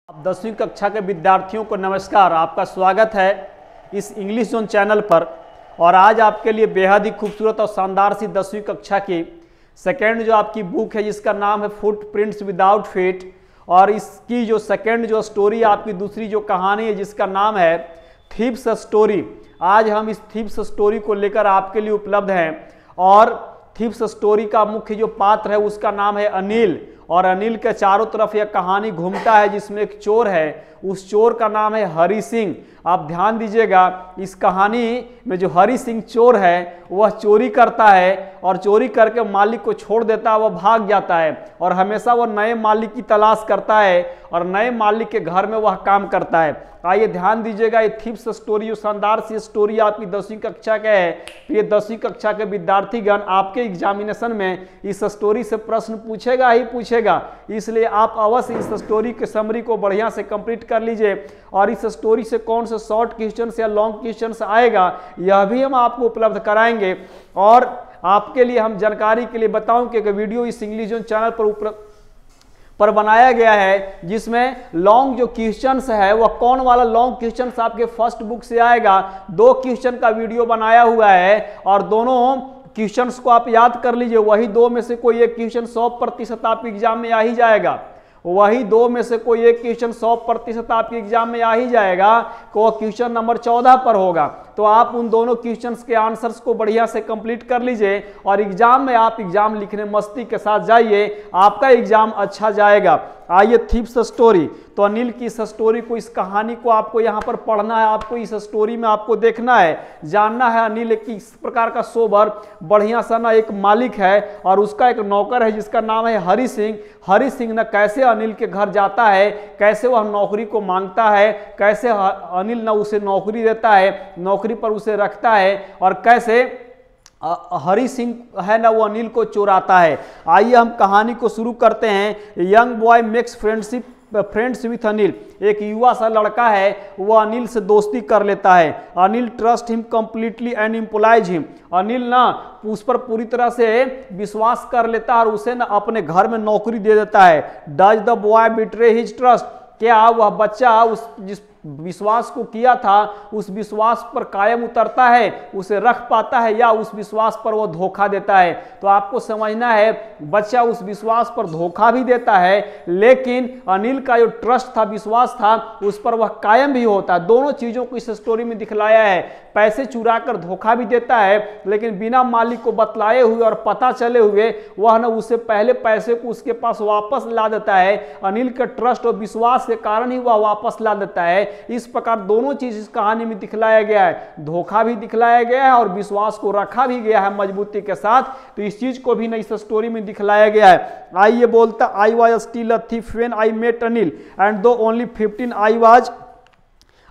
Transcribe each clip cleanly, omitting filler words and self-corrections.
आप 10वीं कक्षा के विद्यार्थियों को नमस्कार। आपका स्वागत है इस इंग्लिश जोन चैनल पर। और आज आपके लिए बेहद ही खूबसूरत और शानदार सी 10वीं कक्षा की सेकेंड जो आपकी बुक है जिसका नाम है फुटप्रिंट्स विदाउट फीट, और इसकी जो सेकेंड जो स्टोरी आपकी दूसरी जो कहानी है जिसका नाम है थीव्स स्टोरी। आज हम इस थीव्स स्टोरी को लेकर आपके लिए उपलब्ध हैं। और थीव्स स्टोरी का मुख्य जो पात्र है उसका नाम है अनिल, और अनिल के चारों तरफ यह कहानी घूमता है जिसमें एक चोर है। उस चोर का नाम है हरि सिंह। आप ध्यान दीजिएगा, इस कहानी में जो हरि सिंह चोर है वह चोरी करता है और चोरी करके मालिक को छोड़ देता है, वह भाग जाता है और हमेशा वह नए मालिक की तलाश करता है और नए मालिक के घर में वह काम करता है। आइए ध्यान दीजिएगा, ये थीव्स स्टोरी जो शानदार सी स्टोरी आपकी 10वीं कक्षा के है। ये 10वीं कक्षा के विद्यार्थीगण आपके एग्जामिनेशन में इस स्टोरी से प्रश्न पूछेगा ही पूछेगा, इसलिए आप अवश्य इस स्टोरी के समरी को बढ़िया से कंप्लीट कर लीजिए। और इस स्टोरी से कौन से शॉर्ट क्वेश्चन या लॉन्ग क्वेश्चन आएगा यह भी हम आपको उपलब्ध कराएंगे। और आपके लिए हम जानकारी के लिए बताऊं कि वीडियो इस इंग्लिश जोन चैनल पर बनाया गया है जिसमें लॉन्ग जो क्वेश्चंस है वह कौन वाला लॉन्ग क्वेश्चंस आपके फर्स्ट बुक से आएगा। 2 क्वेश्चन का वीडियो बनाया हुआ है और दोनों क्वेश्चंस को आप याद कर लीजिए। वही 2 में से कोई एक क्वेश्चन 100% आपके एग्जाम में आ ही जाएगा। वही 2 में से कोई एक क्वेश्चन 100% आपके एग्जाम में आ ही जाएगा, तो वह क्वेश्चन नंबर 14 पर होगा। तो आप उन दोनों क्वेश्चंस के आंसर्स को बढ़िया से कंप्लीट कर लीजिए और एग्जाम में आप एग्जाम लिखने मस्ती के साथ जाइए, आपका एग्जाम अच्छा जाएगा। आइए थीव्स स्टोरी। तो अनिल की इस स्टोरी को, इस कहानी को आपको यहाँ पर पढ़ना है, आपको इस स्टोरी में आपको देखना है, जानना है अनिल किस प्रकार का सोबर बढ़िया सा ना एक मालिक है और उसका एक नौकर है जिसका नाम है हरि सिंह। हरि सिंह ना कैसे अनिल के घर जाता है, कैसे वह नौकरी को मांगता है, कैसे अनिल ना उसे नौकरी देता है, नौकरी पर उसे रखता है, और कैसे हरि सिंह है ना वो अनिल को चुराता है। आइए हम कहानी को शुरू करते हैं। Young boy makes friends with Anil. एक युवा सा लड़का है, वह अनिल से दोस्ती कर लेता है। Anil trust him completely and employees him. Anil ना उस पर पूरी तरह से विश्वास कर लेता है और उसे ना अपने घर में नौकरी दे देता है। Does the boy betray his trust. क्या वह बच्चा उस जिस विश्वास को किया था उस विश्वास पर कायम उतरता है, उसे रख पाता है, या उस विश्वास पर वो धोखा देता है। तो आपको समझना है बच्चा उस विश्वास पर धोखा भी देता है, लेकिन अनिल का जो ट्रस्ट था, विश्वास था, उस पर वह कायम भी होता है। दोनों चीजों को इस स्टोरी में दिखलाया है। पैसे चुरा कर धोखा भी देता है, लेकिन बिना मालिक को बतलाए हुए और पता चले हुए वह ना उसे पहले पैसे को उसके पास वापस ला देता है। अनिल के ट्रस्ट और विश्वास के कारण ही वह वापस ला देता है। इस प्रकार दोनों चीज इस कहानी में दिखलाया गया है। धोखा भी दिखलाया गया है और विश्वास को रखा भी गया है मजबूती के साथ। तो इस चीज को भी इस स्टोरी में दिखलाया गया है। आइए बोलता, I was still a thief when I met Anil and though only 15 I was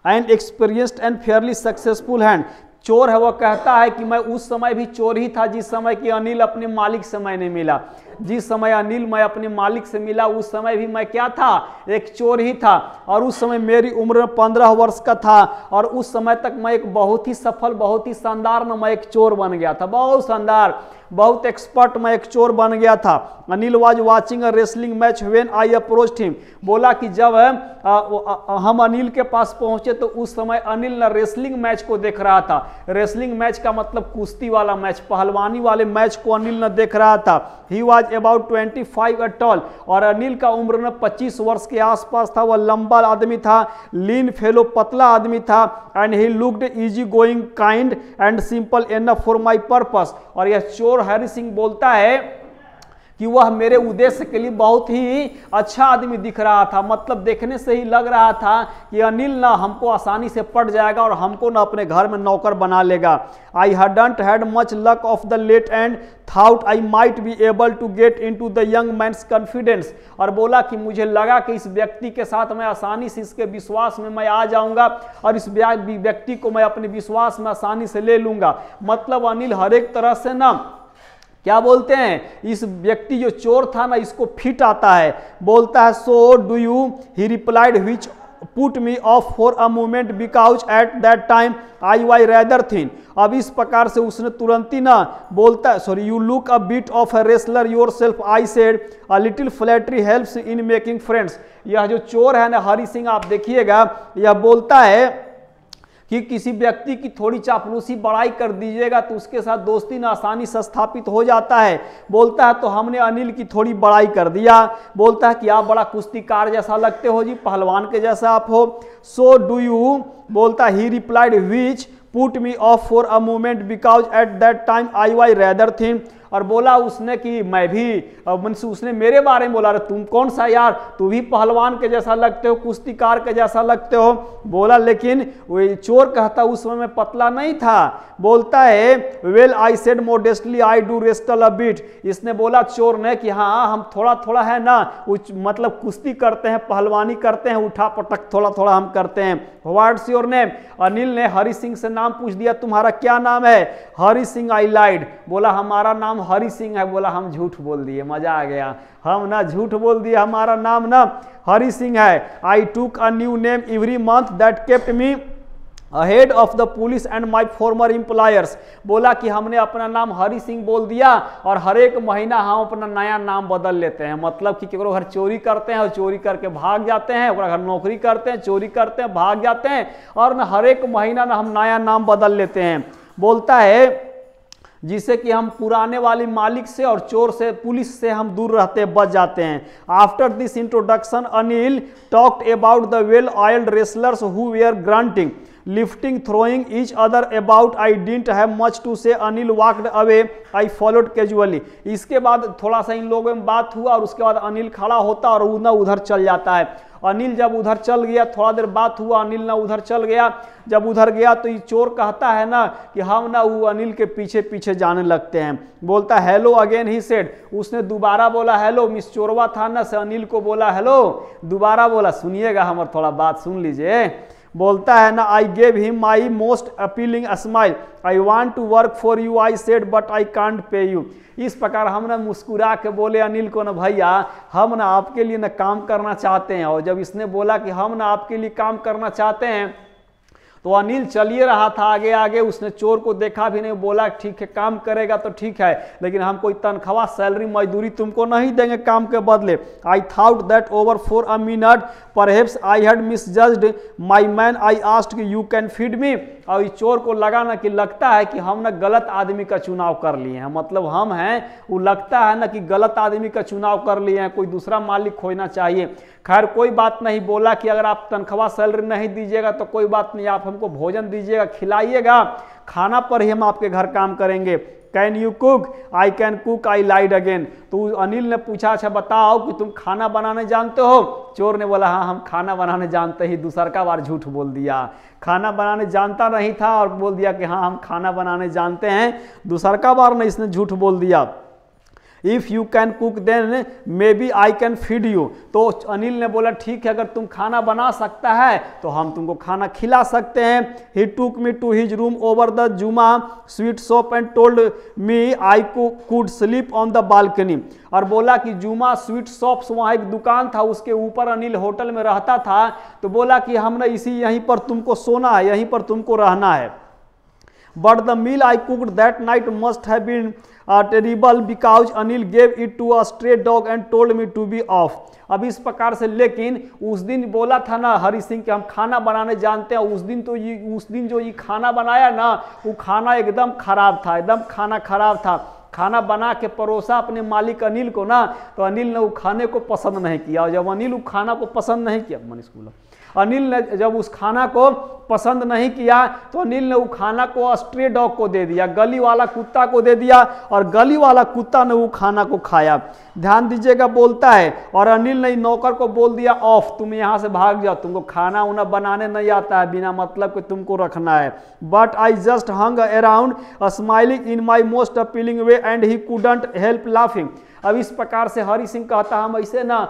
an experienced and fairly successful hand। चोर है, वह कहता है कि मैं उस समय भी चोर ही था जिस समय कि अनिल अपने मालिक से मैंने मिला। जिस समय अनिल मैं अपने मालिक से मिला उस समय भी मैं क्या था, एक चोर ही था। और उस समय मेरी उम्र 15 वर्ष का था और उस समय तक मैं एक बहुत ही सफल, बहुत ही शानदार मैं एक चोर बन गया था। बहुत शानदार, बहुत एक्सपर्ट मैं एक चोर बन गया था। Anil was watching a wrestling match when I approached him. बोला कि जब हम अनिल के पास पहुंचे तो उस समय अनिल ना रेसलिंग मैच को देख रहा था। रेसलिंग मैच का मतलब कुश्ती वाला मैच, पहलवानी वाले मैच को अनिल ना देख रहा था। ही वाज अबाउट 25 टॉल, और अनिल का उम्र ना 25 वर्ष के आसपास था। वह लंबा आदमी था, लीन फेलो पतला आदमी था। And he looked easy going, kind and simple enough for my purpose. और यह चोर हरि सिंह बोलता है कि वह मेरे उद्देश्य के लिए बहुत ही अच्छा आदमी दिख रहा था। मतलब देखने से ही लग रहा था कि अनिल ना हमको आसानी से पट जाएगा और हमको ना अपने घर में नौकर बना लेगा। आई hadn't had much luck of the late and thought I might be able to get into the young man's confidence। और बोला कि मुझे लगा कि इस व्यक्ति के साथ मैं आसानी से इसके विश्वास में मैं आ जाऊंगा और इस व्यक्ति को मैं अपने विश्वास में आसानी से ले लूंगा। मतलब अनिल हर एक तरह से ना क्या बोलते हैं, इस व्यक्ति जो चोर था ना इसको फिट आता है। बोलता है so do you, he replied, which put me off for a moment because at that time I was rather thin. अब इस प्रकार से उसने तुरंत ही ना बोलता, sorry, you look a bit of a wrestler yourself, I said a little flattery helps in making friends. यह जो चोर है ना हरि सिंह, आप देखिएगा, यह बोलता है कि किसी व्यक्ति की थोड़ी चापलूसी बड़ाई कर दीजिएगा तो उसके साथ दोस्ती ना आसानी से स्थापित हो जाता है। बोलता है तो हमने अनिल की थोड़ी बड़ाई कर दिया। बोलता है कि आप बड़ा कुश्तीकार जैसा लगते हो जी, पहलवान के जैसा आप हो। सो डू यू, बोलता he replied, which put me off for a moment because at that time I was rather thin. और बोला उसने कि मैं भी, उसने मेरे बारे में बोला, तुम कौन सा यार, तू भी पहलवान के जैसा लगते हो, कुश्तीकार के जैसा लगते हो। बोला लेकिन वो चोर कहता उस समय मैं पतला नहीं था। बोलता है well I said modestly I do wrestle a bit. इसने बोला चोर ने कि हाँ हम थोड़ा थोड़ा है ना, मतलब कुश्ती करते हैं, पहलवानी करते हैं, उठा पटक थोड़ा थोड़ा हम करते हैं। What's your name? अनिल ने हरि सिंह से नाम पूछ दिया, तुम्हारा क्या नाम है? हरि सिंह। आई लाइड, बोला हमारा नाम हरि सिंह है। बोला हम झूठ बोल दिए, मजा आ गया, हम ना झूठ बोल दिए, हमारा नाम ना हरि सिंह है। आई टूक a new name every month that kept me ahead of the police and my farmer employers. बोला कि हमने अपना नाम हरि सिंह बोल दिया और हर एक महीना हम अपना नया नाम बदल लेते हैं। मतलब कि केकरो घर चोरी करते हैं और चोरी करके भाग जाते हैं, ओकरा घर नौकरी करते हैं, चोरी करते हैं, भाग जाते हैं, और न हर एक महीना ना हम नया नाम बदल लेते हैं। बोलता है जिससे कि हम पुराने वाली मालिक से और चोर से, पुलिस से हम दूर रहते, बच जाते हैं। After this introduction Anil talked about the well oiled wrestlers who were grunting lifting throwing each other about I didn't have much to say. Anil walked away, I followed casually. इसके बाद थोड़ा सा इन लोगों में बात हुआ और उसके बाद अनिल खड़ा होता और उधर चल जाता है। अनिल जब उधर चल गया, थोड़ा देर बात हुआ, अनिल ना उधर चल गया। जब उधर गया तो ये चोर कहता है ना कि हम ना वो अनिल के पीछे पीछे जाने लगते हैं। बोलता हेलो अगेन ही सेड, उसने दोबारा बोला हेलो। मिस चोरवा था ना से अनिल को बोला हेलो, दोबारा बोला। सुनिएगा हमारी थोड़ा बात सुन लीजिए। बोलता है ना I gave him my most appealing smile, I want to work for you I said but I can't pay you. इस प्रकार हम ना मुस्कुरा के बोले अनिल को ना भैया हम ना आपके लिए ना काम करना चाहते हैं। और जब इसने बोला कि हम ना आपके लिए काम करना चाहते हैं तो अनिल चलिए रहा था आगे आगे। उसने चोर को देखा भी नहीं, बोला ठीक है काम करेगा तो ठीक है, लेकिन हम कोई तनख्वाह सैलरी मजदूरी तुमको नहीं देंगे काम के बदले। I thought that over for a minute perhaps I had misjudged my man, I asked you can feed me. और इस चोर को लगा ना कि लगता है कि हम ना गलत आदमी का चुनाव कर लिए हैं, मतलब हम हैं वो लगता है ना कि गलत आदमी का चुनाव कर लिए हैं, कोई दूसरा मालिक होना चाहिए। खैर कोई बात नहीं, बोला कि अगर आप तनख्वाह सैलरी नहीं दीजिएगा तो कोई बात नहीं, आप हमको भोजन दीजिएगा, खिलाइएगा, खाना पर ही हम आपके घर काम करेंगे। Can you cook? I can cook, I lied again. तो अनिल ने पूछा अच्छा बताओ कि तुम खाना बनाने जानते हो? चोर ने बोला हाँ हम खाना बनाने जानते ही। दूसरा बार झूठ बोल दिया, खाना बनाने जानता नहीं था और बोल दिया कि हाँ हम खाना बनाने जानते हैं। दूसरा बार ने इसने झूठ बोल दिया। If you can cook then maybe I can feed you. तो अनिल ने बोला ठीक है अगर तुम खाना बना सकता है तो हम तुमको खाना खिला सकते हैं। He took me to his room over the Jumna sweet shop and told me I could sleep on the balcony. और बोला कि जुमा स्वीट शॉप्स, वहाँ एक दुकान था उसके ऊपर अनिल होटल में रहता था, तो बोला कि हमने यहीं पर तुमको सोना है, यहीं पर तुमको रहना है। But the meal I cooked that night must have been terrible because Anil gave it to a stray dog and told me to be off. अब इस प्रकार से, लेकिन उस दिन बोला था ना हरि सिंह के हम खाना बनाने जानते हैं, उस दिन जो ये खाना बनाया ना वो खाना एकदम खराब था, एकदम खाना खराब था। खाना बना के परोसा अपने मालिक अनिल को ना, तो अनिल ने वो खाने को पसंद नहीं किया। और जब अनिल वो खाना को पसंद नहीं किया, मनीष बोला, अनिल ने जब उस खाना को पसंद नहीं किया तो अनिल ने वो खाना को स्ट्रे डॉग को दे दिया, गली वाला कुत्ता को दे दिया, और गली वाला कुत्ता ने वो खाना को खाया। ध्यान दीजिएगा, बोलता है और अनिल ने नौकर को बोल दिया ऑफ, तुम यहाँ से भाग जाओ, तुमको खाना उना बनाने नहीं आता है, बिना मतलब के तुमको रखना है। But I just hung around smiling in my most appealing way and he couldn't help laughing. अब इस प्रकार से हरि सिंह कहता हम ऐसे ना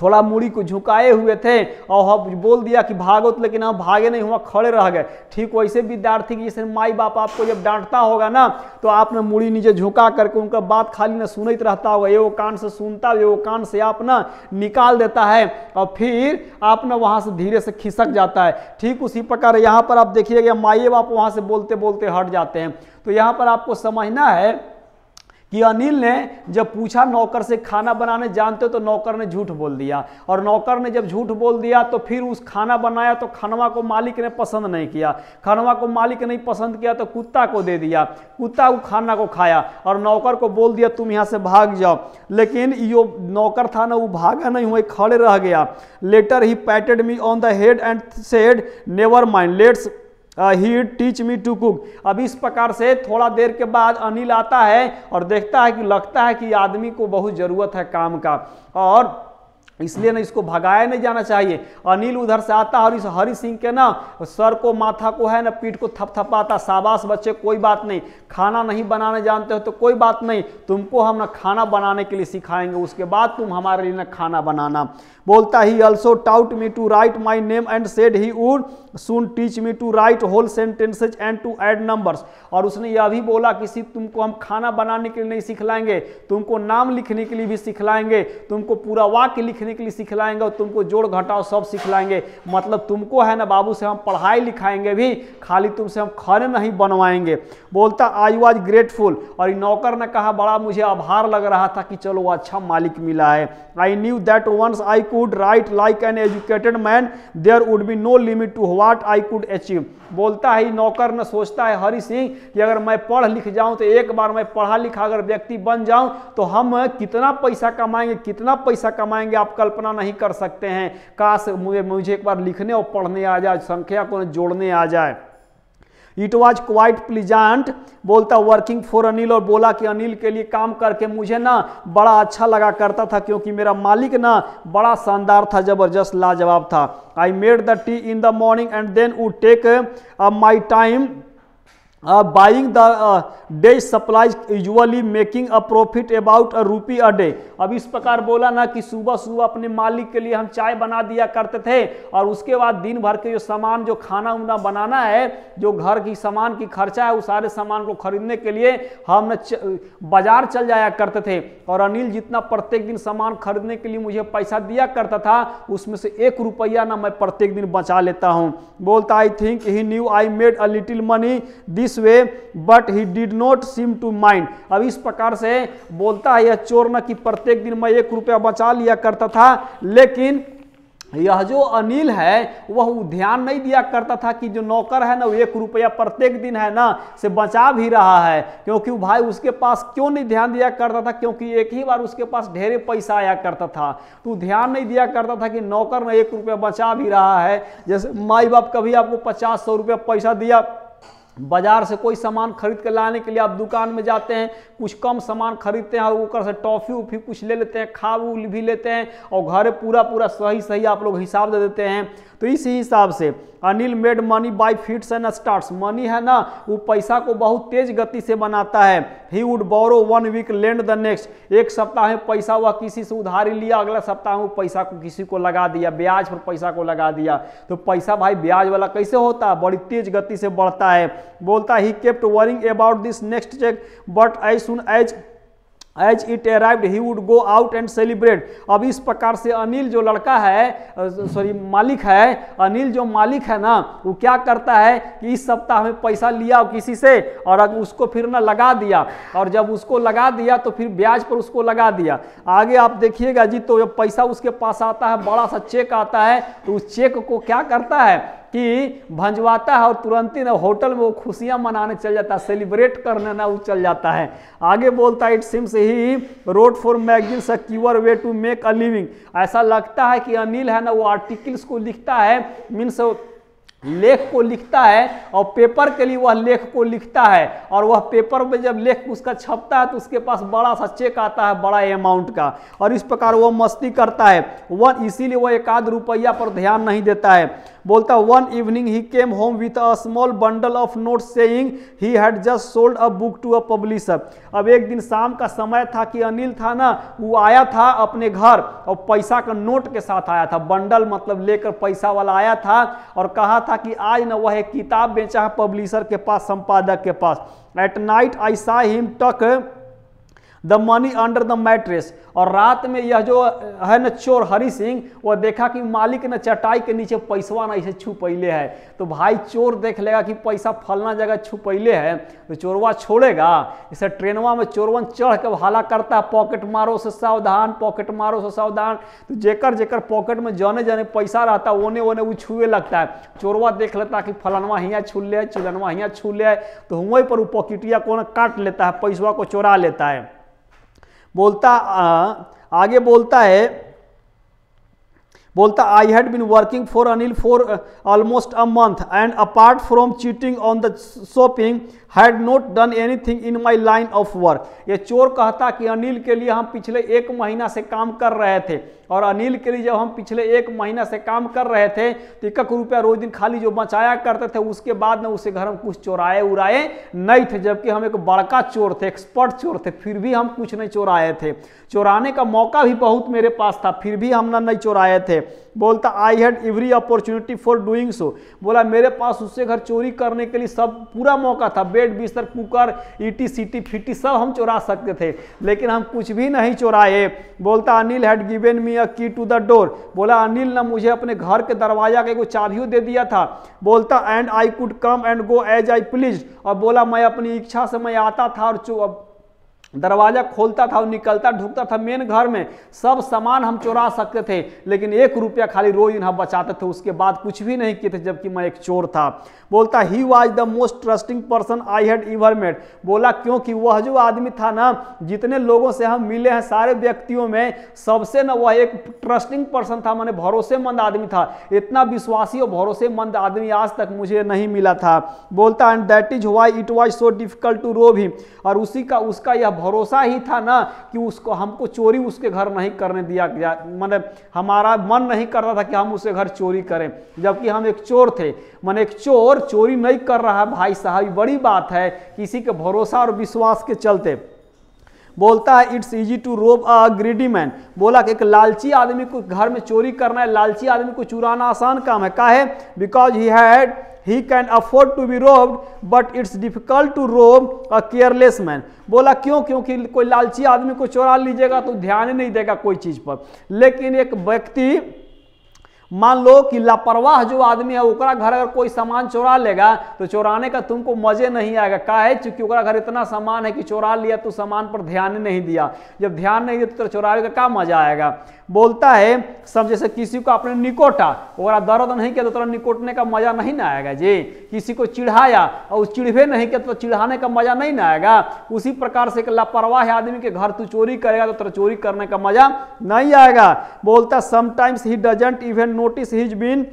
थोड़ा मुड़ी को झुकाए हुए थे और हम बोल दिया कि भागो, तो लेकिन हम भागे नहीं, हुआ खड़े रह गए। ठीक वैसे विद्यार्थी की जैसे माई बाप आपको जब डांटता होगा ना, तो आपने मुड़ी नीचे झुका करके उनका बात खाली ना सुनते रहता होगा, ये वो कान से सुनता, ये वो कान से आप ना निकाल देता है और फिर आप ना वहाँ से धीरे से खिसक जाता है। ठीक उसी प्रकार यहाँ पर आप देखिएगा माई बाप वहाँ से बोलते बोलते हट जाते हैं। तो यहाँ पर आपको समझना है कि अनिल ने जब पूछा नौकर से खाना बनाने जानते हो, तो नौकर ने झूठ बोल दिया, और नौकर ने जब झूठ बोल दिया तो फिर उस खाना बनाया तो खानवा को मालिक ने पसंद नहीं किया, खानवा को मालिक नहीं पसंद किया तो कुत्ता को दे दिया, कुत्ता को खाना को खाया और नौकर को बोल दिया तुम यहाँ से भाग जाओ। लेकिन यो नौकर था ना, वो भागा नहीं, हुआ खड़े रह गया। Later he patted me on the head and said never mind let's he teach me to cook. अब इस प्रकार से थोड़ा देर के बाद अनिल आता है और देखता है कि लगता है कि आदमी को बहुत ज़रूरत है काम का, और इसलिए ना इसको भगाया नहीं जाना चाहिए। अनिल उधर से आता है और इस हरि सिंह के ना सर को, माथा को है ना, पीठ को थपथपाता, शाबाश बच्चे कोई बात नहीं, खाना नहीं बनाने जानते हो तो कोई बात नहीं, तुमको हम ना खाना बनाने के लिए सिखाएंगे, उसके बाद तुम हमारे लिए ना खाना बनाना। बोलता he also taught me to write my name and said he would soon teach me to write whole sentences and to add numbers. और उसने यह भी बोला कि सिर्फ तुमको हम खाना बनाने के लिए नहीं सिखलाएंगे, तुमको नाम लिखने के लिए भी सिखलाएंगे, तुमको पूरा वाक्य लिखने के लिए सिखलाएंगे और तुमको जोड़ घटाव सब सिखलाएंगे। मतलब तुमको है ना बाबू से हम पढ़ाई लिखाएंगे भी, खाली तुमसे हम खाने नहीं बनवाएंगे। बोलता आई वॉज ग्रेटफुल, और नौकर ने कहा बड़ा मुझे आभार लग रहा था कि चलो अच्छा मालिक मिला है। I knew that once I could write like an educated man there would be no limit to what I could achieve. बोलता है नौकर ने, सोचता है हरि सिंह कि अगर मैं पढ़ लिख जाऊं तो एक बार मैं पढ़ा लिखा अगर व्यक्ति बन जाऊं तो हम कितना पैसा कमाएंगे, कितना पैसा कमाएंगे आप कल्पना नहीं कर सकते हैं। काश मुझे एक बार लिखने और पढ़ने आ जाए, संख्या को जोड़ने आ जाए। इट वॉज क्वाइट प्लीजेंट, बोलता वर्किंग फॉर अनिल, और बोला कि अनिल के लिए काम करके मुझे ना बड़ा अच्छा लगा करता था, क्योंकि मेरा मालिक ना बड़ा शानदार था, जबरदस्त लाजवाब था। I made the tea in the morning and then would take my time buying the day supplies usually making a profit about ₹1 a day। अब इस प्रकार बोला ना कि सुबह सुबह अपने मालिक के लिए हम चाय बना दिया करते थे, और उसके बाद दिन भर के जो सामान, जो खाना उना बनाना है, जो घर की सामान की खर्चा है, उस सारे सामान को खरीदने के लिए हम बाजार चल जाया करते थे। और अनिल जितना प्रत्येक दिन सामान खरीदने के लिए मुझे पैसा दिया करता था, उसमें से ₹1 ना मैं प्रत्येक दिन बचा लेता हूँ। बोलता I think he knew I made a little money this way but he did not seem to mind. अब इस प्रकार से बोलता है यह चोर न कि प्रत्येक दिन मैं ₹1 बचा लिया करता था, लेकिन यह जो अनिल है वह ध्यान नहीं दिया करता था कि जो नौकर है ना वो ₹1 प्रत्येक दिन है ना से बचा भी रहा है, क्योंकि भाई उसके पास क्यों नहीं ध्यान दिया करता था, क्योंकि एक ही बार उसके पास ढेरे पैसा आया करता था, तो ध्यान नहीं दिया करता था कि नौकर ने ₹1 बचा भी रहा है। जैसे माई बाप कभी आपको 50-100 रुपया पैसा दिया, बाजार से कोई सामान खरीद कर लाने के लिए आप दुकान में जाते हैं, कुछ कम सामान खरीदते हैं और ऊपर से टॉफी उफी कुछ ले लेते हैं, खा भी लेते हैं, और घर पूरा सही आप लोग हिसाब दे देते हैं। तो इसी हिसाब से Anil made money by fits and starts. Money है ना वो पैसा को बहुत तेज गति से बनाता है। He would borrow 1 week lend the next. एक सप्ताह में पैसा वह किसी से उधारी लिया, अगला सप्ताह में पैसा को किसी को लगा दिया, ब्याज पर पैसा को लगा दिया। तो पैसा भाई ब्याज वाला कैसे होता है, बड़ी तेज गति से बढ़ता है। बोलता he kept worrying about this next cheque but as soon as it arrived he would go out and celebrate. अब इस प्रकार से अनिल जो लड़का है, मालिक है, अनिल जो मालिक है ना वो क्या करता है कि इस सप्ताह में पैसा लिया किसी से और अगर उसको फिर ना लगा दिया, और जब उसको लगा दिया तो फिर ब्याज पर उसको लगा दिया। आगे आप देखिएगा जी, तो जब पैसा उसके पास आता है, बड़ा सा चेक आता है, तो उस चेक को क्या करता है कि भंजवाता है और तुरंत ही ना होटल में वो खुशियां मनाने चल जाता है, सेलिब्रेट करने ना वो चल जाता है। आगे बोलता है it seems he wrote for magazines a queer way to make a living. ऐसा लगता है कि अनिल है ना वो आर्टिकल्स को लिखता है, मीन्स लेख को लिखता है, और पेपर के लिए वह लेख को लिखता है, और वह पेपर में जब लेख उसका छपता है तो उसके पास बड़ा सा चेक आता है बड़ा अमाउंट का, और इस प्रकार वह मस्ती करता है। वह इसीलिए वह ₹1 पर ध्यान नहीं देता है। बोलता one evening he came home with a small bundle of notes saying he had just sold a book to a publisher. अब एक दिन शाम का समय था कि अनिल था ना, वो आया था अपने घर और पैसा का नोट के साथ आया था, बंडल मतलब लेकर पैसा वाला आया था और कहा था कि आज ना वह एक किताब बेचा है पब्लिशर के पास, संपादक के पास। एट नाइट आई सा हिम टक the money under the mattress. और रात में यह जो है न चोर हरि सिंह, वह देखा कि मालिक ने चटाई के नीचे पैसवा ना इसे छुपैले है। तो भाई चोर देख लेगा कि पैसा फलना जगह छुपैले है तो चोरवा छोड़ेगा। इसे ट्रेनवा में चोरवन चढ़ के हाला करता है, पॉकेट मारो से सावधान, पॉकेट मारो से सावधान। तो जेकर जेकर पॉकेट में जाने जाने पैसा रहता है ओने ओने वो छुए लगता है। चोरवा देख लेता है कि फलनवा हियाँ छू ले, चिलनवा हियाँ छू ले, तो वहीं पर वो पॉकेटिया को काट लेता है, पैसवा को चोरा लेता है। बोलता आगे बोलता I had been working for Anil for almost a month and apart from cheating on the shopping had not done anything in my line of work. ये चोर कहता कि अनिल के लिए हम पिछले 1 महीना से काम कर रहे थे और अनिल के लिए जब हम पिछले 1 महीना से काम कर रहे थे तो 1 रुपया रोज दिन खाली जो बचाया करते थे, उसके बाद में उसे घर हम कुछ चोराए उराए नहीं थे, जबकि हम एक बड़का चोर थे, एक्सपर्ट चोर थे, फिर भी हम कुछ नहीं चोराए थे। चोराने का मौका भी बहुत मेरे पास था, फिर भी हम नहीं चोराए थे। बोलता I had every opportunity for doing so. बोला मेरे पास उससे घर चोरी करने के लिए सब पूरा मौका था, बेड बिस्तर कुकर ईटी सीटी फिटी सब हम चोरा सकते थे, लेकिन हम कुछ भी नहीं चोराए। बोलता अनिल हैड गिवन मी अ की टू द डोर। बोला अनिल ने मुझे अपने घर के दरवाजा के को चाबियों दे दिया था। बोलता and I could come and go as I please. और बोला मैं अपनी इच्छा से मैं आता था और दरवाजा खोलता था और निकलता ढुकता था मेन घर में, सब सामान हम चुरा सकते थे, लेकिन 1 रुपया खाली रोज दिन हम बचाते थे, उसके बाद कुछ भी नहीं किए थे, जबकि मैं एक चोर था। बोलता he was the most trusting person I had ever met. बोला क्योंकि वह जो आदमी था ना, जितने लोगों से हम मिले हैं सारे व्यक्तियों में सबसे ना वह एक ट्रस्टिंग पर्सन था, माने भरोसेमंद आदमी था। इतना विश्वासी और भरोसेमंद आदमी आज तक मुझे नहीं मिला था। बोलता and that is why it was so difficult to rob him. और उसी का उसका यह भरोसा ही था ना कि उसको हमको चोरी उसके घर नहीं करने दिया गया, मतलब हमारा मन नहीं करता था कि हम उसके घर चोरी करें, जबकि हम एक चोर थे। माने एक चोर चोरी नहीं कर रहा है भाई साहब, बड़ी बात है, किसी के भरोसा और विश्वास के चलते। बोलता है इट्स इजी टू रोब अ ग्रीडी मैन। बोला कि एक लालची आदमी को घर में चोरी करना है, लालची आदमी को चुराना आसान काम है। काहे? Because he can afford to be robbed but it's difficult to rob a careless man। बोला क्यों? क्योंकि कोई लालची आदमी को चोरा लीजिएगा तो ध्यान ही नहीं देगा कोई चीज पर, लेकिन एक व्यक्ति मान लो कि लापरवाह जो आदमी है ओकरा घर अगर कोई सामान चोरा लेगा तो चोराने का तुमको मजे नहीं आएगा। काहे? क्योंकि ओकरा घर इतना सामान है कि चोरा लिया तो सामान पर ध्यान नहीं दिया, जब ध्यान नहीं दिया तो चोराने का क्या मजा आएगा। बोलता है सब जैसे किसी को आपने निकोटा, ओकरा दर्द नहीं किया तो तोरा निकोटने का मजा नहीं ना आएगा जी। किसी को चिढ़ाया और चिढ़े नहीं किया तो चिढ़ाने का मजा नहीं ना आएगा। उसी प्रकार से एक लापरवाह आदमी के घर तू चोरी करेगा तो तेरा चोरी करने का मजा नहीं आएगा। बोलता sometimes he doesn't even notice he is been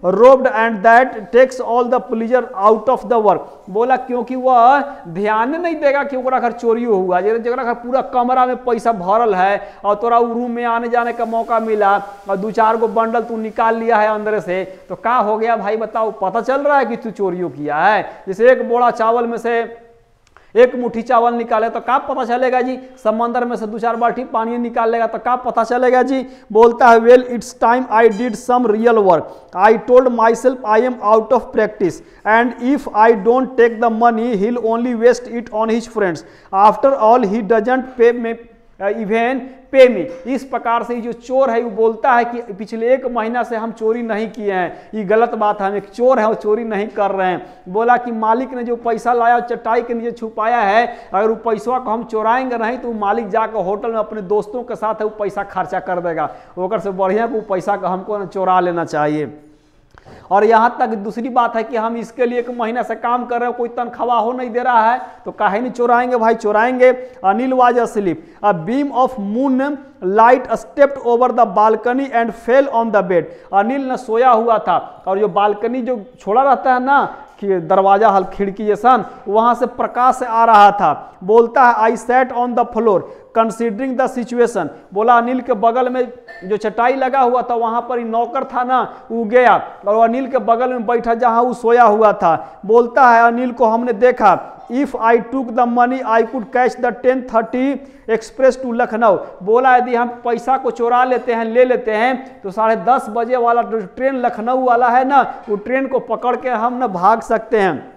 robbed and that takes all the pleasure out of the work. बोला क्योंकि वह ध्यान नहीं देगा कि ओकरा घर चोरी हुआ, जरा घर पूरा कमरा में पैसा भरल है और तोरा रूम में आने जाने का मौका मिला और 2-4 गो बंडल तू निकाल लिया है अंदर से, तो क्या हो गया भाई बताओ? पता चल रहा है कि तू चोरियों किया है। जैसे एक बोरा चावल में से एक मुट्ठी चावल निकाले तो क्या पता चलेगा जी? समंदर में से 2-4 बाल्टी पानी निकाल लेगा तो क्या पता चलेगा जी? बोलता है well it's time I did some real work, I told my self I am out of practice and if I don't take the money he will only waste it on his friends, after all he doesn't pay me even पे मी। इस प्रकार से जो चोर है वो बोलता है कि पिछले 1 महीना से हम चोरी नहीं किए हैं, ये गलत बात है, हम एक चोर है और चोरी नहीं कर रहे हैं। बोला कि मालिक ने जो पैसा लाया चटाई के नीचे छुपाया है, अगर वो पैसा को हम चोराएंगे नहीं तो मालिक जाकर होटल में अपने दोस्तों के साथ है वो पैसा खर्चा कर देगा, ओकर से बढ़िया को पैसा का हमको चोरा लेना चाहिए। और यहाँ तक दूसरी बात है कि हम इसके लिए 1 महीना से काम कर रहे हैं, कोई तनख्वाह हो नहीं दे रहा है, तो काहे नहीं चोराएंगे भाई? चोराएंगे। Anil was asleep, a beam of moon light stepped over the balcony and fell on the bed. Anil न सोया हुआ था और जो बालकनी जो छोड़ा रहता है ना कि दरवाजा हल खिड़की जैसा, वहां से प्रकाश आ रहा था। बोलता है I sat on the floor considering the situation, बोला अनिल के बगल में जो चटाई लगा हुआ था वहां पर ही नौकर था ना, वो गया और अनिल के बगल में बैठा जहां वो सोया हुआ था। बोलता है अनिल को हमने देखा, if I took the money I could catch the 10:30 express to Lucknow, बोला यदि हम पैसा को चुरा लेते हैं, ले लेते हैं, तो 10:30 बजे वाला जो ट्रेन लखनऊ वाला है ना, वो ट्रेन को पकड़ के हम ना भाग सकते हैं।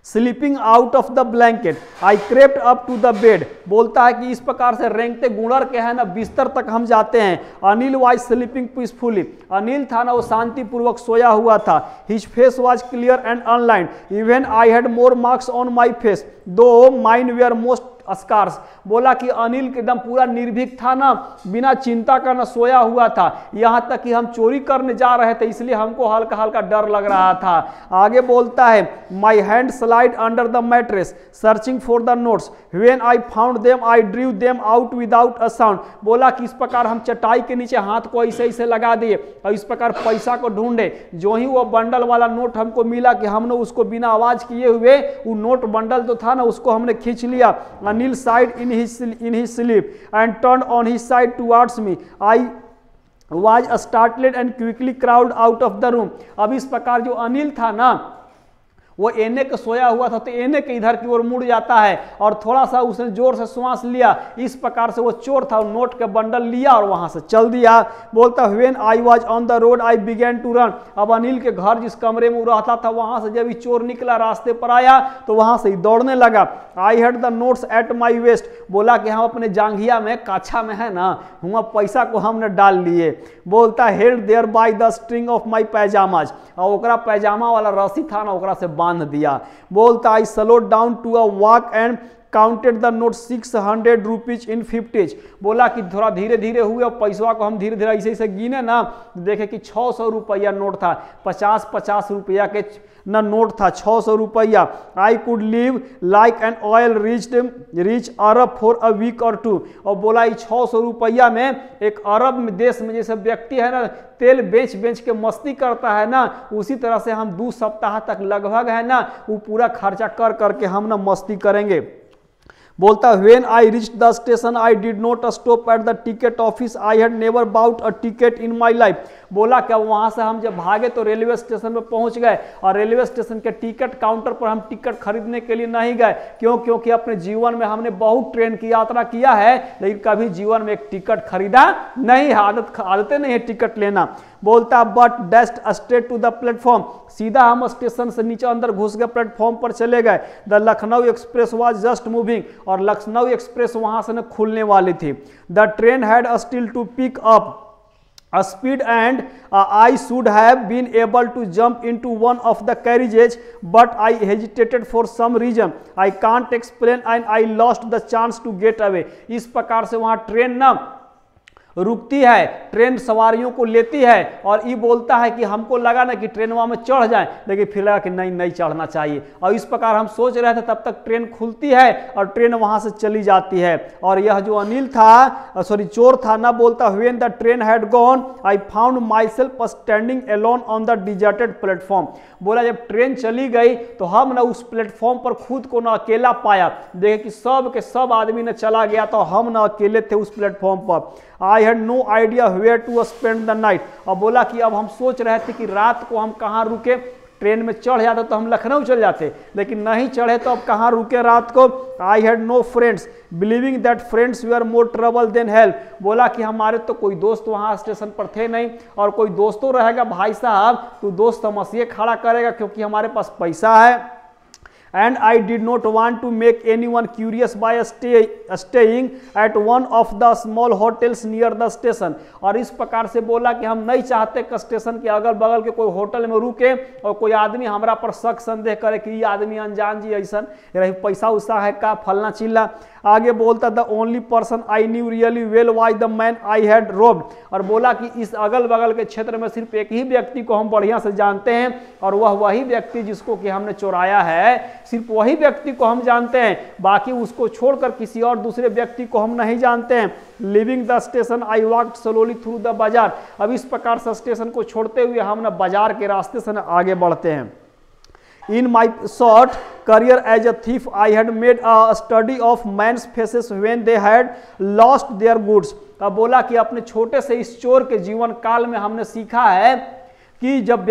Sleeping out of the blanket I crept up to the bed, बोलता है कि इस प्रकार से रेंगते गुड़र के है ना बिस्तर तक हम जाते हैं। Anil was sleeping peacefully, Anil था ना वो शांतिपूर्वक सोया हुआ था। His face was clear and unlined, even I had more marks on my face दो माइन वेयर मोस्ट स्कार्स, बोला कि अनिल एकदम पूरा निर्भीक था ना, बिना चिंता करना सोया हुआ था। यहां तक कि हम चोरी करने जा रहे थे इसलिए हमको हल्का हल्का डर लग रहा था। आगे बोलता है my hand slide under the mattress searching for the notes, when I found them I ड्रीव them out without a sound, बोला कि इस प्रकार हम चटाई के नीचे हाथ को ऐसे ऐसे लगा दिए और इस प्रकार पैसा को ढूंढे। जो ही वो बंडल वाला नोट हमको मिला कि हमने उसको बिना आवाज किए हुए वो नोट बंडल जो था ना उसको हमने खींच लिया। Anil sighed in his sleep and turned on his side towards me. I was startled and quickly crawled out of the room. अब इस प्रकार जो अनिल था ना वो एने के सोया हुआ था तो एने के इधर की ओर मुड़ जाता है और थोड़ा सा उसने जोर से श्वास लिया। इस प्रकार से वो चोर था, नोट के बंडल लिया और वहां से चल दिया। बोलता when I was on the road I began to run, अब अनिल के घर जिस कमरे में वो रहता था वहां से जब ये चोर निकला रास्ते पर आया तो वहां से ही दौड़ने लगा। I had the notes at my waste, बोला कि हम अपने जांघिया में काछा में है ना हुआ पैसा को हमने डाल लिए। बोलता held there by the string of my pyjamas, और ओकरा पैजामा वाला रस्सी था ना ओकरा से बांध दिया। बोलता I slowed down to a walk and counted the note 600 rupees in 50, बोला कि थोड़ा धीरे धीरे हुए और पैसवा को हम धीरे धीरे ऐसे ऐसे गिने ना देखे कि 600 रुपया नोट था, 50-50 रुपया के ना नोट था, 600 रुपया। I could live like an oil rich Arab for a week or two, और बोला 600 रुपया में एक अरब देश में जैसे व्यक्ति है ना तेल बेच बेच के मस्ती करता है ना, उसी तरह से हम 2 सप्ताह तक लगभग है ना वो पूरा खर्चा कर करके हम ना मस्ती करेंगे। बोलता when I reach the station I did not stop at the ticket office, I had never bought a ticket in my life, बोला कि वहां से हम जब भागे तो रेलवे स्टेशन पर पहुंच गए और रेलवे स्टेशन के टिकट काउंटर पर हम टिकट खरीदने के लिए नहीं गए। क्योंकि अपने जीवन में हमने बहुत ट्रेन की यात्रा किया है लेकिन कभी जीवन में एक टिकट खरीदा नहीं है, आदतें नहीं है टिकट लेना। बोलता but dashed straight to the platform, सीधा हम स्टेशन से नीचे अंदर घुस गए, प्लेटफॉर्म पर चले गए। The Lucknow express was just moving, और लखनऊ एक्सप्रेस वहां से न खुलने वाली थी। The train had still to pick up a speed and I should have been able to jump into one of the carriages but I hesitated for some reason I can't explain and I lost the chance to get away। इस प्रकार से वहां train ना रुकती है, train सवारियों को लेती है और ये बोलता है कि हमको लगा ना कि ट्रेन वहां में चढ़ जाए लेकिन फिर लगा कि नहीं चढ़ना चाहिए, और इस प्रकार हम सोच रहे थे तब तक ट्रेन खुलती है और ट्रेन वहां से चली जाती है। और यह जो अनिल था चोर था ना, बोलता when the train had gone I found my self standing alone on the deserted platform, बोला जब ट्रेन चली गई तो हम ना उस प्लेटफॉर्म पर खुद को ना अकेला पाया, देखे कि सब के सब आदमी ने चला गया तो हम ना अकेले थे उस प्लेटफॉर्म पर। I had no idea where to spend the night, और बोला कि अब हम सोच रहे थे कि रात को हम कहाँ रुके, ट्रेन में चढ़ जाते तो हम लखनऊ चल जाते लेकिन नहीं चढ़े तो अब कहाँ रुके रात को। I had no friends believing that friends were more trouble than help, बोला कि हमारे तो कोई दोस्त वहाँ स्टेशन पर थे नहीं, और कोई दोस्तों रहेगा भाई साहब तो दोस्त समस्या खड़ा करेगा क्योंकि हमारे पास पैसा है। And I did not want to make anyone curious by staying at one of the small hotels near the station, और इस प्रकार से बोला कि हम नहीं चाहते कि स्टेशन के अगल बगल के कोई होटल में रुके और कोई आदमी हमारा पर शक संदेह करे कि ये आदमी अनजान जी ऐसा पैसा उसा है का फलना चिल्ला। आगे बोलता the only person I knew really well was the man I had robed, और बोला कि इस अगल बगल के क्षेत्र में सिर्फ एक ही व्यक्ति को हम बढ़िया से जानते हैं और वह वही व्यक्ति जिसको कि हमने चुराया है, सिर्फ वही व्यक्ति को हम जानते हैं, बाकी उसको छोड़कर किसी और दूसरे व्यक्ति को हम नहीं जानते हैं। Living the station I walked slowly through the बाजार, अब इस प्रकार से स्टेशन को छोड़ते हुए हम ना बाजार के रास्ते से आगे बढ़ते हैं। In my short career as a thief I had made a study of men's faces when they had lost their goods। अब बोला कि अपने छोटे से इस चोर के जीवन काल में हमने सीखा है कि जब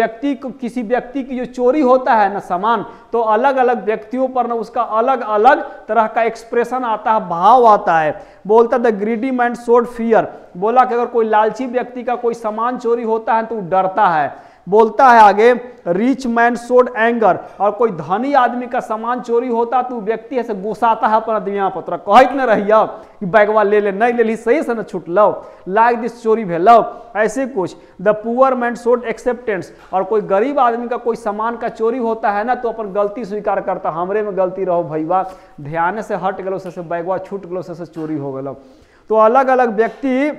किसी व्यक्ति की जो चोरी होता है ना सामान, तो अलग अलग व्यक्तियों पर ना उसका अलग अलग तरह का एक्सप्रेशन आता है, भाव आता है। बोलता the greedy man showed fear, बोला कि अगर कोई लालची व्यक्ति का कोई सामान चोरी होता है तो वो डरता है। बोलता है आगे रिच मैन शोड एंगर, और कोई धनी आदमी का सामान चोरी होता तो व्यक्ति ऐसे गुस्साता है अपन आदमिया पर, कहत न रहिया कि बैगवा ले ले, नहीं ले ली सही से न छूट लो, लाइक दिस चोरी भेल ऐसे कुछ। The poor man showed acceptance, और कोई गरीब आदमी का कोई सामान का चोरी होता है ना तो अपन गलती स्वीकार करता, हमरे में गलती रहो भैया, ध्यान से हट गलो से बैगवा छूट गलो से चोरी हो गलो। तो अलग अलग व्यक्ति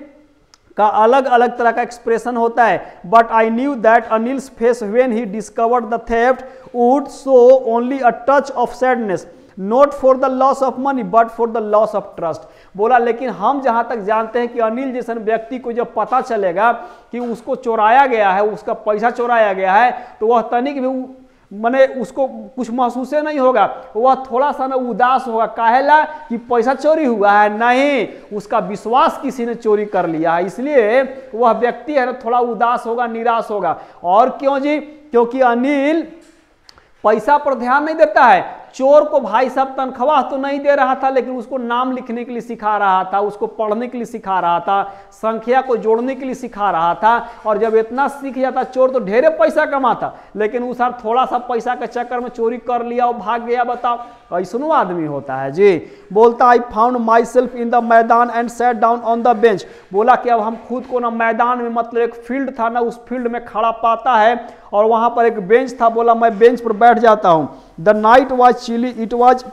का अलग अलग तरह का एक्सप्रेशन होता है। But I knew that Anil's face when he discovered the theft would show only a touch of sadness, not for the loss of money but for the loss of trust. बोला लेकिन हम जहां तक जानते हैं कि अनिल जैसे व्यक्ति को जब पता चलेगा कि उसको चोराया गया है, उसका पैसा चोराया गया है, तो वह तनिक भी माने उसको कुछ महसूस नहीं होगा, वह थोड़ा सा ना उदास होगा। काहेला कि पैसा चोरी हुआ है, नहीं, उसका विश्वास किसी ने चोरी कर लिया है, इसलिए वह व्यक्ति है ना थोड़ा उदास होगा, निराश होगा। और क्यों जी? क्योंकि अनिल पैसा पर ध्यान नहीं देता है। चोर को भाई साहब तनख्वाह तो नहीं दे रहा था, लेकिन उसको नाम लिखने के लिए सिखा रहा था, उसको पढ़ने के लिए सिखा रहा था, संख्या को जोड़ने के लिए सिखा रहा था। और जब इतना सीख जाता चोर तो ढेरे पैसा कमाता, लेकिन उस थोड़ा सा पैसा के चक्कर में चोरी कर लिया और भाग गया। बताओ, ऐसा आदमी होता है जी। बोलता I found myself in the maidan and sat down on the bench. बोला कि अब हम खुद को ना मैदान में, मतलब एक फील्ड था ना, उस फील्ड में खड़ा पाता है और वहां पर एक बेंच था। बोला मैं बेंच पर बैठ जाता हूं। The night was chilly, it was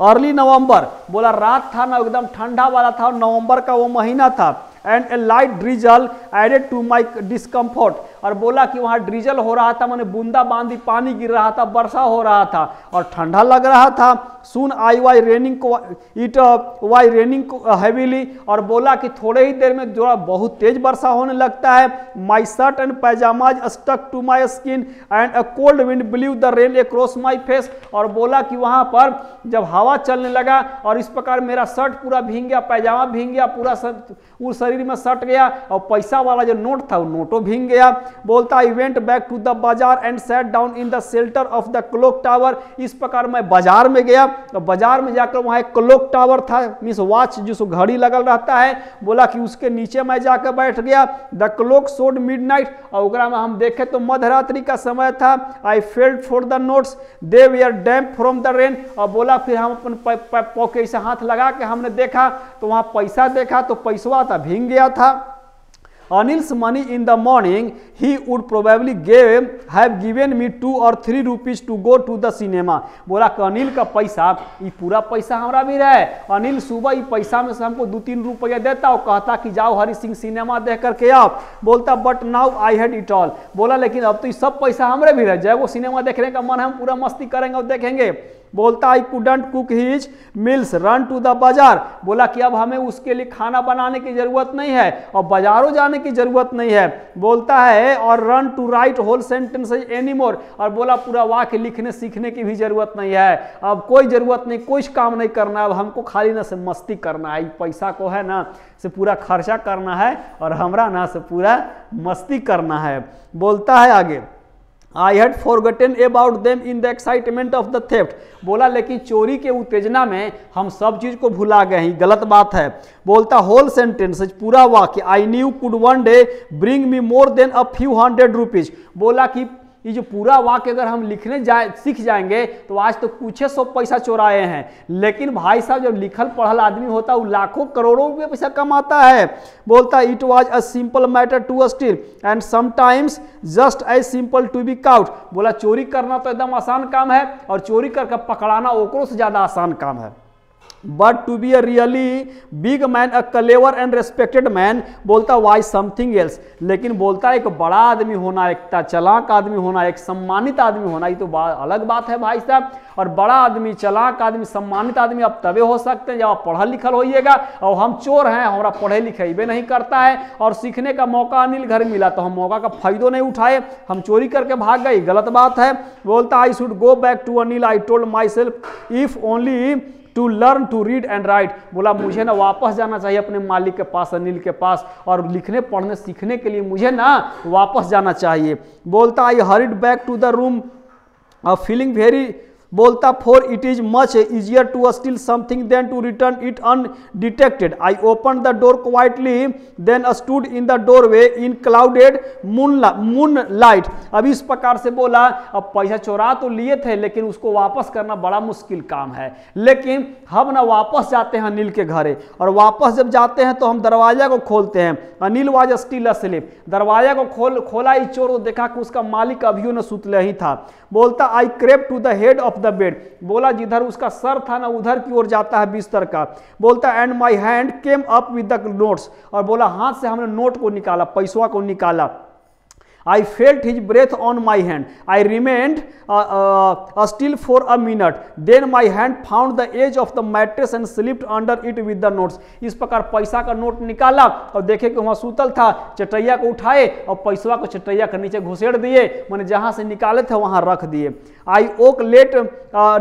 early November. बोला रात था ना एकदम ठंडा वाला था, नवंबर का वो महीना था। And a light drizzle added to my discomfort, और बोला कि वहां ड्रिजल हो रहा था, मैंने बूंदा बांदी पानी गिर रहा था, वर्षा हो रहा था और ठंडा लग रहा था। सुन आई वाई रेनिंग हैवीली, और बोला कि थोड़े ही देर में जो बहुत तेज वर्षा होने लगता है। My shirt and pyjamas stuck to my skin and a cold wind blew the rain across my face, और बोला कि वहां पर जब हवा चलने लगा और इस प्रकार मेरा शर्ट पूरा भीग गया, पैजामा भीग गया, पूरा उस शरीर में सट गया, और पैसा वाला जो नोट था वो नोटो भीग गया। बोलता I went back to the bazaar and sat down in the shelter of the clock tower. इस प्रकार मैं बाजार में गया, तो बाजार में जाकर वहां एक क्लॉक टावर था, मींस वॉच जिसको घड़ी लगल रहता है। बोला कि उसके नीचे मैं जाकर बैठ गया। द क्लॉक शोड मिडनाइट, और ओकरा में हम देखे तो मध्यरात्रि का समय था। I felt for the notes, they were damp from the rain, और बोला फिर हम अपन पॉकेट से हाथ लगा के हमने देखा तो वहां पैसा देखा तो पैसवा था भीग गया था। Anil's money in the morning, he would probably have given me 2 or 3 rupees to go to the cinema। बोला कि अनिल का पैसा, ये पूरा पैसा हमारा भी रहे। अनिल सुबह ये पैसा में से हमको 2-3 रुपया देता और कहता कि जाओ हरि सिंह सिनेमा देख करके आओ। बोलता but now I had it all. बोला लेकिन अब तो ये सब पैसा हमारे भी रहे, जब वो सिनेमा देखने का मन है हम पूरा मस्ती करेंगे और देखेंगे। बोलता I couldn't cook his meals, run to the bazaar. बोला कि अब हमें उसके लिए खाना बनाने की जरूरत नहीं है और बाजारों जाने की जरूरत नहीं है। बोलता है और run to write whole sentences anymore, और बोला पूरा वाक्य लिखने सीखने की भी जरूरत नहीं है, अब कोई जरूरत नहीं, कुछ काम नहीं करना, अब हमको खाली ना से मस्ती करना है, पैसा को है ना से पूरा खर्चा करना है और हमरा ना से पूरा मस्ती करना है। बोलता है आगे I had forgotten about them in the excitement of the theft। बोला लेकिन चोरी के उत्तेजना में हम सब चीज को भुला गए हैं, गलत बात है। बोलता होल सेंटेंस, पूरा वाक्य, I knew could one day bring me more than a few hundred rupees। बोला कि ये जो पूरा वाक्य अगर हम लिखने सीख जाएंगे तो आज तो कुछ 100 पैसा चोराए हैं, लेकिन भाई साहब जब लिखल पढ़ल आदमी होता है वो लाखों करोड़ों रुपये पैसा कमाता है। बोलता it was a simple matter to steal and sometimes just as simple to be caught. बोला चोरी करना तो एकदम आसान काम है और चोरी करके पकड़ाना ओकरों से ज्यादा आसान काम है। But to be a really big man, a clever and respected man, बोलता वाई समथिंग एल्स, लेकिन बोलता एक बड़ा आदमी होना, एक चालाक आदमी होना, एक सम्मानित आदमी होना, ये तो अलग बात है भाई साहब। और बड़ा आदमी, चालाक आदमी, सम्मानित आदमी आप तबे हो सकते हैं जब आप पढ़ा लिखल होइएगा। और हम चोर हैं, हमारा पढ़े लिखे भी नहीं करता है और सीखने का मौका अनिल घर मिला तो हम मौका का फायदा नहीं उठाए, हम चोरी करके भाग गए, गलत बात है। बोलता I should go back to Anil, I told my self if only to learn to read and write, बोला मुझे ना वापस जाना चाहिए अपने मालिक के पास, अनिल के पास, और लिखने पढ़ने सीखने के लिए मुझे ना वापस जाना चाहिए। बोलता I hurried back to the room feeling very, बोलता for it is much easier to steal something than to return it undetected, I open the door quietly then stood in the doorway in clouded moon light. अब इस प्रकार से बोला, अब पैसा चोरा तो लिए थे लेकिन उसको वापस करना बड़ा मुश्किल काम है, लेकिन हम ना वापस जाते हैं अनिल के घरे, और वापस जब जाते हैं तो हम दरवाजा को खोलते हैं, अनिल वाज स्टिल अस्लीप, दरवाजा को खोला इस चोर को, देखा कि उसका मालिक अभियो न सुतले ही था। बोलता I crept to the head of the bed, बोला जिधर उसका सर था ना उधर की ओर जाता है बिस्तर का। बोलता and my hand came up with the notes, और बोला हाथ से हमने नोट को निकाला, पैसवा को निकाला। I felt his breath on my hand. I remained still for a minute. Then my hand found the edge of the mattress and slipped under it with the notes. इस प्रकार पैसा का नोट निकाला और देखे कि वहाँ सूतल था, चटैया को उठाए और पैसवा को चटैया के नीचे घुसेड़ दिए, मैंने जहाँ से निकाले थे वहाँ रख दिए। I woke late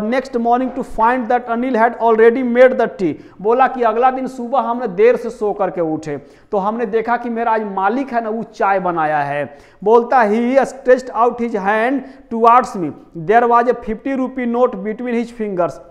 next morning to find that Anil had already made the tea. बोला कि अगला दिन सुबह हमने देर से सो करके उठे तो हमने देखा कि मेरा आज मालिक है ना वो चाय बनाया है। बोलता ही stretched out his hand towards me. There was a 50 rupee note between his fingers.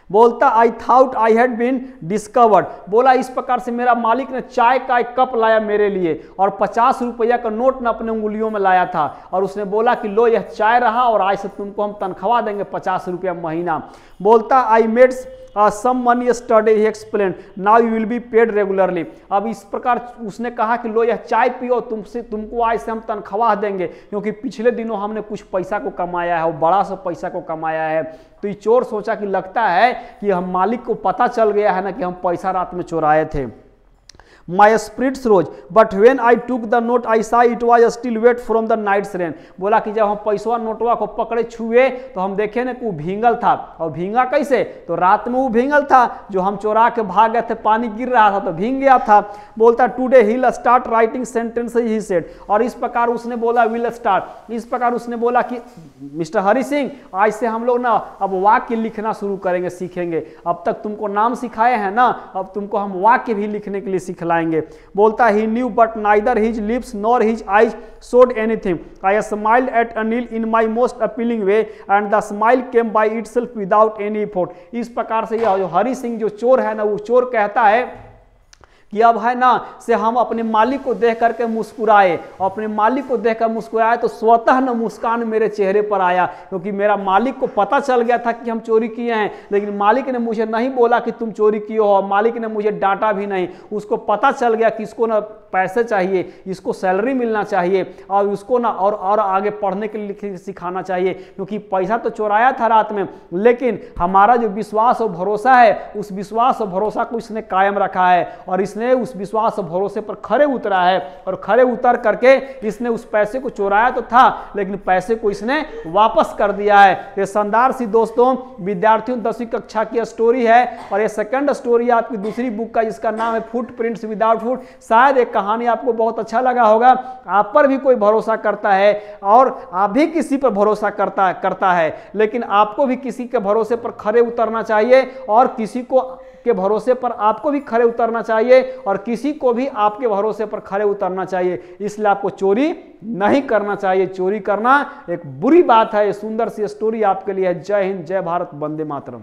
बोलता I thought I had been discovered, बोला इस प्रकार से मेरा मालिक ने चाय का एक कप लाया मेरे लिए और 50 रुपया का नोट न अपने उंगलियों में लाया था, और उसने बोला कि लो यह चाय रहा और आज से तुमको हम तनख्वाह देंगे 50 रुपया महीना। बोलता I made some money yesterday, he explain, now you will be paid regularly. अब इस प्रकार उसने कहा कि लो यह चाय पियो, तुमको आज से हम तनख्वाह देंगे, क्योंकि पिछले दिनों हमने कुछ पैसा को कमाया है, वो बड़ा सा पैसा को कमाया है। तो ये चोर सोचा कि लगता है कि हम मालिक को पता चल गया है ना कि हम पैसा रात में चुराए थे। My spirits rose, but when I took the note, I saw it was still wet from the night's rain. बोला कि जब हम पैसवा नोटवा को पकड़े छुए तो हम देखे ना कि वो भींगल था, और भींगा कैसे, तो रात में वो भींगल था, जो हम चोरा के भाग गए थे पानी गिर रहा था तो भींग गया था। बोलता today he will start writing sentences, he said, और इस प्रकार उसने बोला विल स्टार्ट, इस प्रकार उसने बोला कि मिस्टर हरि सिंह आज से हम लोग ना अब वाक्य लिखना शुरू करेंगे, सीखेंगे। अब तक तुमको नाम सिखाए हैं ना, अब तुमको हम वाक्य भी लिखने के लिए सिखलाएंगे। बोलता he knew but neither his lips nor his eyes showed anything, I smiled at Anil in my most appealing way and the smile came by itself without any effort. इस प्रकार से यह जो हरि सिंह जो चोर है ना, वो चोर कहता है कि अब है ना से हम अपने मालिक को देख करके मुस्कुराए, और अपने मालिक को देखकर मुस्कुराए तो स्वतः न मुस्कान मेरे चेहरे पर आया, क्योंकि मेरा मालिक को पता चल गया था कि हम चोरी किए हैं, लेकिन मालिक ने मुझे नहीं बोला कि तुम चोरी किए हो, मालिक ने मुझे डांटा भी नहीं। उसको पता चल गया कि इसको ना पैसे चाहिए, इसको सैलरी मिलना चाहिए, और उसको ना और आगे पढ़ने के लिए सिखाना चाहिए, क्योंकि पैसा तो चोराया था रात में, लेकिन हमारा जो विश्वास और भरोसा है उस विश्वास और भरोसा को इसने कायम रखा है, और इसने उस विश्वास और भरोसे पर खरे उतरा है, और खरे उतर करके इसने उस पैसे को चोराया तो था लेकिन पैसे को इसने वापस कर दिया है। ये शानदार सी दोस्तों विद्यार्थियों 10वीं कक्षा की स्टोरी है, और ये सेकंड स्टोरी आपकी दूसरी बुक का जिसका नाम है फुटप्रिंट्स विदाउट फुट। शायद एक कहानी आपको बहुत अच्छा लगा होगा। आप पर भी कोई भरोसा करता है और आप भी किसी पर भरोसा करता है, लेकिन आपको भी किसी के भरोसे पर खरे उतरना चाहिए, और किसी को के भरोसे पर आपको भी खरे उतरना चाहिए, और किसी को भी आपके भरोसे पर खरे उतरना चाहिए। इसलिए आपको चोरी नहीं करना चाहिए, चोरी करना एक बुरी बात है। सुंदर सी स्टोरी आपके लिए है। जय हिंद, जय भारत, वंदे मातरम।